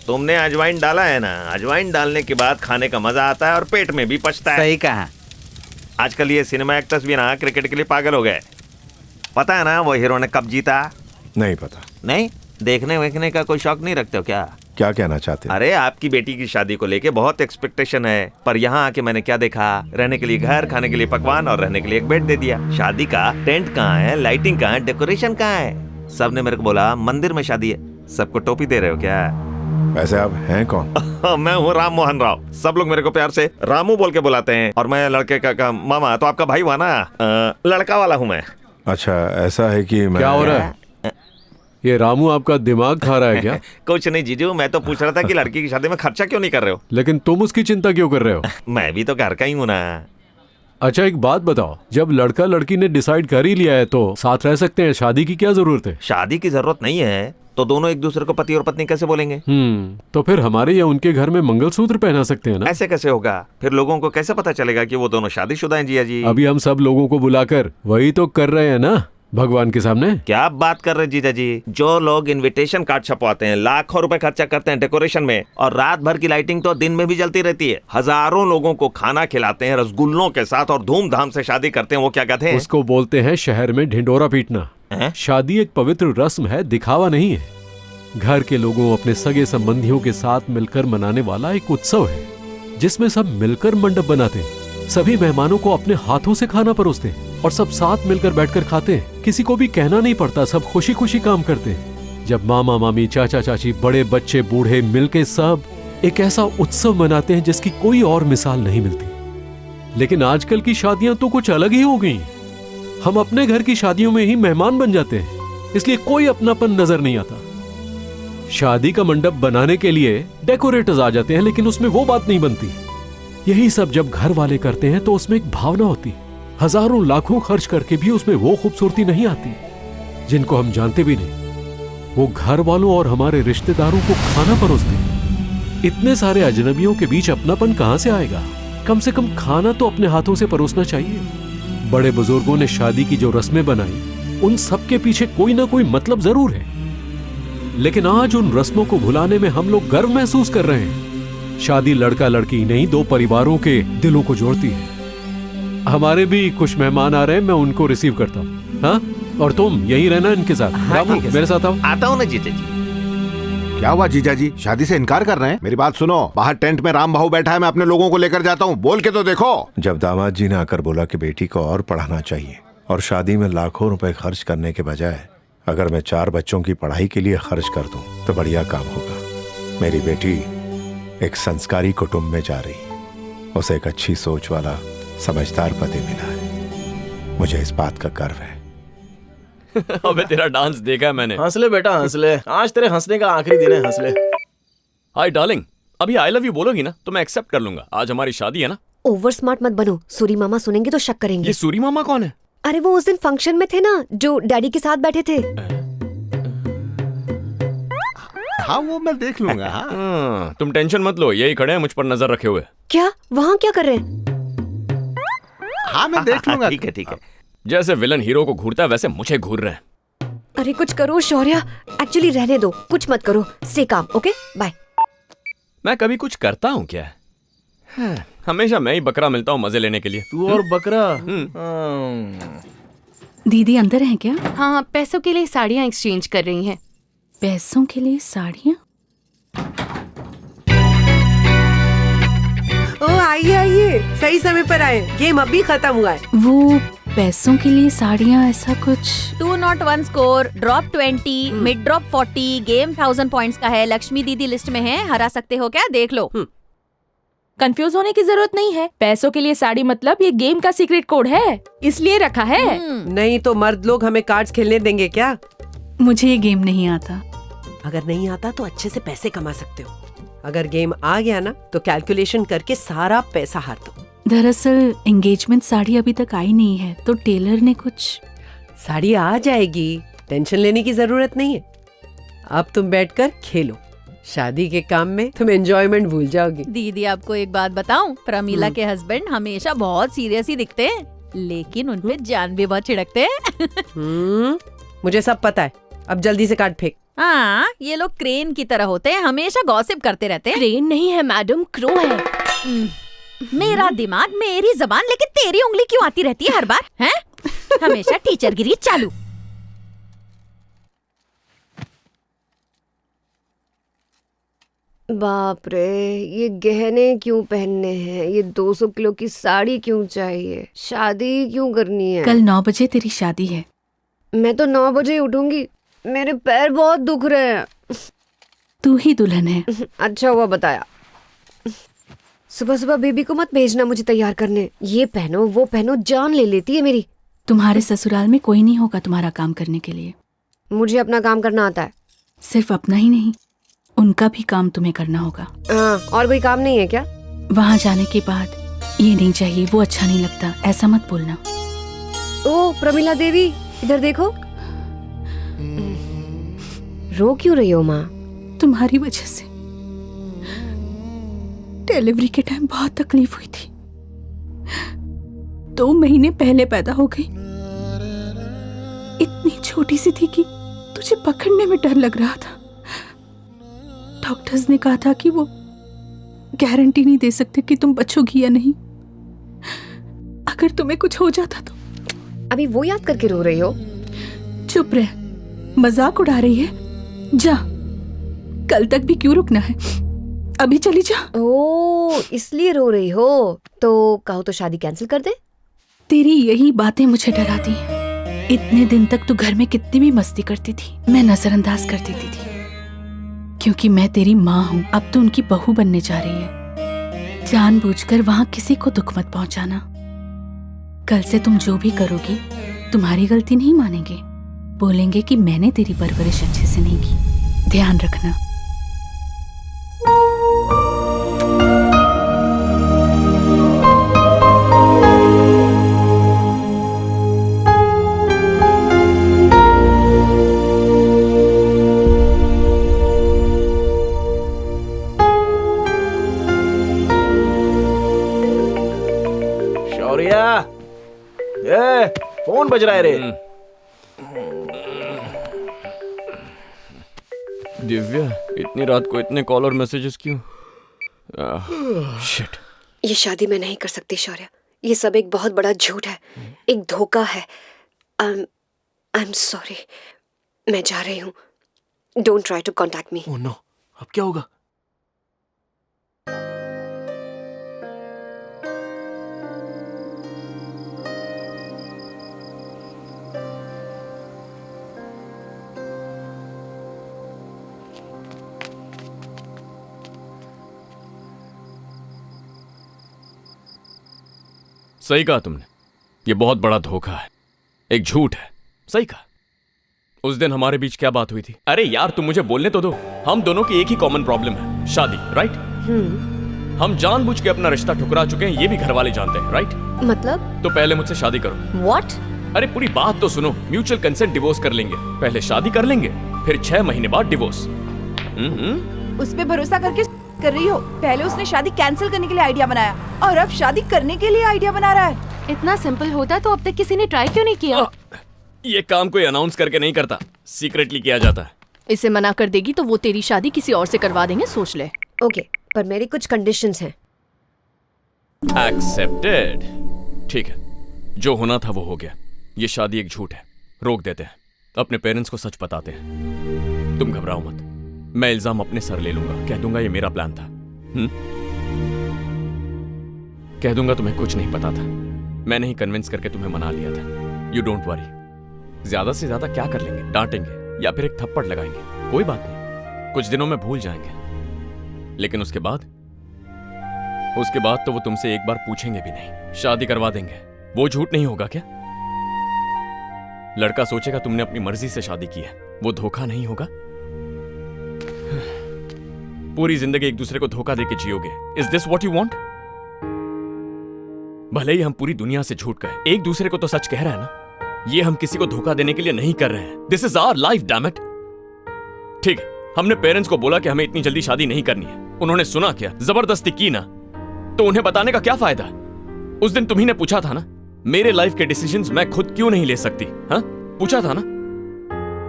तुमने अजवाइन डाला है ना, अजवाइन डालने के बाद खाने का मजा आता है और पेट में भी पचता है। सही कहा। आजकल ये सिनेमा एक्टर्स भी ना क्रिकेट के लिए पागल हो गए। पता है ना वो हीरो ने कब जीता? नहीं पता। नहीं? देखने वेखने का कोई शौक नहीं रखते हो क्या? क्या कहना चाहते हैं? अरे आपकी बेटी की शादी को लेके बहुत एक्सपेक्टेशन है, पर यहाँ आके मैंने क्या देखा, रहने के लिए घर, खाने के लिए पकवान और रहने के लिए एक बेड दे दिया। शादी का टेंट कहाँ है, लाइटिंग कहाँ है, डेकोरेशन कहाँ है? सबने मेरे को बोला मंदिर में शादी है। सबको टोपी दे रहे हो क्या? वैसे आप हैं कौन? मैं हूँ राम मोहन राव। सब लोग मेरे को प्यार से रामू बोल के बुलाते हैं और मैं लड़के का मामा, तो आपका भाई हुआ ना, लड़का वाला हूँ मैं। अच्छा ऐसा है कि मैं... क्या हो रहा है? ये रामू आपका दिमाग खा रहा है क्या? कुछ नहीं जीजू, मैं तो पूछ रहा था कि लड़की की शादी में खर्चा क्यों नहीं कर रहे हो? लेकिन तुम उसकी चिंता क्यों कर रहे हो? मैं भी तो घर का ही हूँ ना। अच्छा एक बात बताओ, जब लड़का लड़की ने डिसाइड कर ही लिया है तो साथ रह सकते हैं, शादी की क्या जरूरत है? शादी की जरूरत नहीं है तो दोनों एक दूसरे को पति और पत्नी कैसे बोलेंगे? तो फिर हमारे या उनके घर में मंगलसूत्र पहना सकते हैं ना? ऐसे कैसे होगा? फिर लोगों को कैसे पता चलेगा कि वो दोनों शादीशुदा हैं जिया जी? अभी हम सब लोगों को बुलाकर वही तो कर रहे हैं ना भगवान के सामने। क्या बात कर रहे जीजा जी? जो लोग इनविटेशन कार्ड छपवाते हैं, लाखों रुपए खर्चा करते हैं डेकोरेशन में, और रात भर की लाइटिंग तो दिन में भी जलती रहती है, हजारों लोगों को खाना खिलाते हैं रसगुल्लों के साथ और धूमधाम से शादी करते हैं, वो क्या कहते हैं? उसको बोलते हैं शहर में ढिंडोरा पीटना। शादी एक पवित्र रस्म है, दिखावा नहीं है। घर के लोगों अपने सगे संबंधियों के साथ मिलकर मनाने वाला एक उत्सव है, जिसमें सब मिलकर मंडप बनाते हैं, सभी मेहमानों को अपने हाथों से खाना परोसते हैं और सब साथ मिलकर बैठकर खाते हैं। किसी को भी कहना नहीं पड़ता, सब खुशी खुशी काम करते हैं। जब मामा मामी, चाचा चाची, बड़े बच्चे, बूढ़े मिलके सब एक ऐसा उत्सव मनाते हैं जिसकी कोई और मिसाल नहीं मिलती। लेकिन आजकल की शादियां तो कुछ अलग ही हो गई। हम अपने घर की शादियों में ही मेहमान बन जाते हैं, इसलिए कोई अपनापन नजर नहीं आता। शादी का मंडप बनाने के लिए डेकोरेटर्स आ जाते हैं, लेकिन उसमें वो बात नहीं बनती। यही सब जब घर वाले करते हैं तो उसमें एक भावना होती है। हजारों लाखों खर्च करके भी उसमें वो खूबसूरती नहीं आती जिनको हम जानते भी नहीं। वो घर वालों और हमारे रिश्तेदारों को खाना परोसते हैं। इतने सारे अजनबियों के बीच अपनापन कहां से आएगा? कम से कम खाना तो अपने हाथों से परोसना चाहिए। बड़े बुजुर्गों ने शादी की जो रस्में बनाई, उन सब के पीछे कोई ना कोई मतलब जरूर है। लेकिन आज उन रस्मों को भुलाने में हम लोग गर्व महसूस कर रहे हैं। शादी लड़का लड़की नहीं, दो परिवारों के दिलों को जोड़ती है। हमारे भी कुछ मेहमान आ रहे हैं, मैं उनको रिसीव करता हूँ। हाँ, और तुम यहीं रहना इनके साथ। रामू, मेरे साथ आओ। आता हूँ ना जीजा जी। क्या हुआ जीजा जी, शादी से इनकार कर रहे हैं? मेरी बात सुनो, बाहर टेंट में राम भाऊ बैठा है, मैं अपने लोगों को लेकर जाता हूँ, बोल के तो देखो। जब दामाद जी ने आकर बोला कि बेटी को और पढ़ाना चाहिए और शादी में लाखों रुपए खर्च करने के बजाय अगर मैं 4 बच्चों की पढ़ाई के लिए खर्च कर दूं तो बढ़िया काम होगा। मेरी बेटी एक संस्कारी कुटुंब में जा रही, उसे एक अच्छी सोच वाला समझदार पति मिला है। मुझे इस बात का गर्व है। अबे तेरा डांस देखा है मैंने। हंस ले बेटा हंस ले, आज तेरे हंसने का आखिरी दिन है, हंस ले। हाय डार्लिंग, अभी आई लव यू बोलोगी ना तो मैं एक्सेप्ट कर लूंगा। आज हमारी शादी है ना। ओवर स्मार्ट मत बनो, सूरी मामा सुनेंगे तो शक करेंगे। ये सूरी मामा कौन है? अरे वो उस दिन फंक्शन में थे ना, जो डैडी के साथ बैठे थे। हाँ वो मैं देख लूंगा। हाँ। तुम टेंशन मत लो, यही खड़े हैं मुझ पर नजर रखे हुए। क्या वहाँ क्या कर रहे हैं? हाँ मैं देख लूंगा। ठीक है ठीक है। जैसे विलन हीरो को घूरता है वैसे मुझे घूर रहे हैं। अरे कुछ करो शौर्या, एक्चुअली रहने दो, कुछ मत करो, स्टे काम, ओके बाय। मैं कभी कुछ करता हूँ क्या? हमेशा मैं ही बकरा मिलता हूँ मजे लेने के लिए। तू और बकरा। दीदी अंदर हैं क्या? हाँ, पैसों के लिए साड़ियाँ एक्सचेंज कर रही हैं। पैसों के लिए साड़ियाँ? ओ आइए आइए, सही समय पर आए, गेम अभी खत्म हुआ है। वो पैसों के लिए साड़ियाँ, ऐसा कुछ? 2 not 1 score, drop 20, mid drop 40, game 1000 points का है। लक्ष्मी दीदी लिस्ट में है, हरा सकते हो क्या? देख लो। कंफ्यूज होने की जरूरत नहीं है। पैसों के लिए साड़ी मतलब ये गेम का सीक्रेट कोड है, इसलिए रखा है। नहीं तो मर्द लोग हमें कार्ड्स खेलने देंगे क्या? मुझे ये गेम नहीं आता। अगर नहीं आता तो अच्छे से पैसे कमा सकते हो। अगर गेम आ गया ना तो कैलकुलेशन करके सारा पैसा हार दो। दरअसल एंगेजमेंट साड़ी अभी तक आई नहीं है, तो टेलर ने कुछ... साड़ी आ जाएगी, टेंशन लेने की जरूरत नहीं है। अब तुम बैठकर खेलो, शादी के काम में तुम एंजॉयमेंट भूल जाओगी। दीदी आपको एक बात बताऊं, प्रमीला के हस्बैंड हमेशा बहुत सीरियस ही दिखते हैं, लेकिन उनपे जान भी बहुत छिड़कते हैं। मुझे सब पता है, अब जल्दी से काट फेंक। हाँ, ये लोग क्रेन की तरह होते हैं, हमेशा गॉसिप करते रहते हैं। क्रेन नहीं है मैडम, क्रो है। मेरा दिमाग, मेरी जबान, लेकिन तेरी उंगली क्यों आती रहती है हर बार? हैं? हमेशा टीचरगिरी चालू। बाप रे, ये गहने क्यों पहनने हैं? ये 200 किलो की साड़ी क्यों चाहिए? शादी क्यों करनी है? कल 9 बजे तेरी शादी है। मैं तो 9 बजे ही उठूंगी। मेरे पैर बहुत दुख रहे हैं। तू ही दुल्हन है। अच्छा हुआ बताया। सुबह सुबह बेबी को मत भेजना मुझे तैयार करने। ये पहनो वो पहनो, जान ले लेती है मेरी। तुम्हारे ससुराल में कोई नहीं होगा तुम्हारा काम करने के लिए। मुझे अपना काम करना आता है। सिर्फ अपना ही नहीं, उनका भी काम तुम्हें करना होगा। हाँ, और कोई काम नहीं है क्या? वहाँ जाने के बाद ये नहीं चाहिए, वो अच्छा नहीं लगता, ऐसा मत बोलना। ओ प्रमिला देवी, इधर देखो। रो क्यों रही हो माँ? तुम्हारी वजह से डिलीवरी के टाइम बहुत तकलीफ हुई थी। 2 महीने पहले पैदा हो गई। इतनी छोटी सी थी कि तुझे पकड़ने में डर लग रहा था। डॉक्टर्स ने कहा था कि वो गारंटी नहीं दे सकते कि तुम बचोगी या नहीं। अगर तुम्हें कुछ हो जाता तो। अभी वो याद करके रो रही हो? चुप रह, मजाक उड़ा रही है। जा, कल तक भी क्यों रुकना है, अभी चली जा। ओ, इसलिए रो रही हो? तो कहो तो शादी कैंसिल कर दे। तेरी यही बातें मुझे डराती हैं। इतने दिन तक तू घर में कितनी भी मस्ती करती थी, मैं नजरअंदाज कर देती थी, क्योंकि मैं तेरी माँ हूँ। अब तो उनकी बहू बनने जा रही है। जानबूझकर वहाँ किसी को दुख मत पहुँचाना। कल से तुम जो भी करोगी तुम्हारी गलती नहीं मानेंगे, बोलेंगे कि मैंने तेरी परवरिश अच्छे से नहीं की। ध्यान रखना। शौर्या, ए, फोन बज रहा है रे। दिव्या, इतनी रात को इतने कॉल और मैसेजेस क्यों? शिट। ये शादी मैं नहीं कर सकती शौर्य। ये सब एक बहुत बड़ा झूठ है, एक धोखा है। I am sorry. मैं जा रही हूँ। Don't try to contact me. Oh no, अब क्या होगा? सही कहा तुमने, ये बहुत बड़ा धोखा है, एक झूठ है। सही कहा। उस दिन हमारे बीच क्या बात हुई थी? अरे यार, तुम मुझे बोलने तो दो। हम दोनों की एक ही कॉमन प्रॉब्लम है, शादी, राइट? हम जानबूझ के अपना रिश्ता ठुकरा चुके हैं, ये भी घर वाले जानते हैं, राइट? मतलब? तो पहले मुझसे शादी करो। व्हाट? अरे पूरी बात तो सुनो। म्यूचुअल कंसेंट डिवोर्स कर लेंगे, पहले शादी कर लेंगे, फिर 6 महीने बाद डिवोर्स। उस पे भरोसा करके कर रही हो? पहले उसने शादी कैंसिल करने के लिए आइडिया बनाया और अब शादी करने के लिए आइडिया बना रहा है। इतना सिंपल होता तो अब तक किसी ने ट्राई क्यों नहीं किया? ये काम कोई अनाउंस करके नहीं करता, सीक्रेटली किया जाता है। इसे मना कर देगी तो वो तेरी शादी किसी और से करवा देंगे, सोच ले। ओके, पर मेरी कुछ कंडीशंस हैं। एक्सेप्टेड। ठीक है, जो होना था वो हो गया। ये शादी एक झूठ है, रोक देते हैं, अपने पेरेंट्स को सच बताते हैं। तुम घबराओ मत, मैं इल्जाम अपने सर ले लूंगा, कह दूंगा ये मेरा प्लान था। कह दूंगा तुम्हें कुछ नहीं पता था, मैंने ही कन्विंस करके तुम्हें मना लिया था। You don't worry. ज्यादा से ज्यादा क्या कर लेंगे, डांटेंगे या फिर एक थप्पड़ लगाएंगे, कोई बात नहीं, कुछ दिनों में भूल जाएंगे। लेकिन उसके बाद तो वो तुमसे एक बार पूछेंगे भी नहीं, शादी करवा देंगे। वो झूठ नहीं होगा क्या? लड़का सोचेगा तुमने अपनी मर्जी से शादी की है, वो धोखा नहीं होगा? पूरी जिंदगी एक दूसरे को धोखा देके जियोगे। Is this what you want? भले ही हम पूरी दुनिया से झूठ कहें, एक दूसरे को तो सच कह रहे हैं ना। ये हम किसी को धोखा देने के लिए नहीं कर रहे हैं। This is our life, damn it. ठीक है, हमने पेरेंट्स को बोला कि हमें इतनी जल्दी शादी नहीं करनी है। उन्होंने सुना क्या? जबरदस्ती की ना, तो उन्हें बताने का क्या फायदा? उस दिन तुम्ही ने पूछा था ना, मेरे लाइफ के डिसीजंस मैं खुद क्यों नहीं ले सकती? हाँ, पूछा था ना।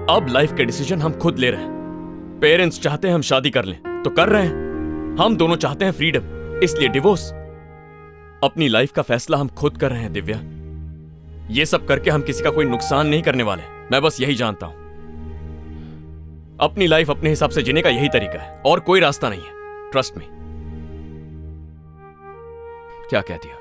अब लाइफ के डिसीजन हम खुद ले रहे हैं। पेरेंट्स चाहते हैं हम शादी कर लें तो कर रहे हैं, हम दोनों चाहते हैं फ्रीडम, इसलिए डिवोर्स। अपनी लाइफ का फैसला हम खुद कर रहे हैं दिव्या। ये सब करके हम किसी का कोई नुकसान नहीं करने वाले, मैं बस यही जानता हूं। अपनी लाइफ अपने हिसाब से जीने का यही तरीका है और कोई रास्ता नहीं है, ट्रस्ट मी। क्या कहती हो?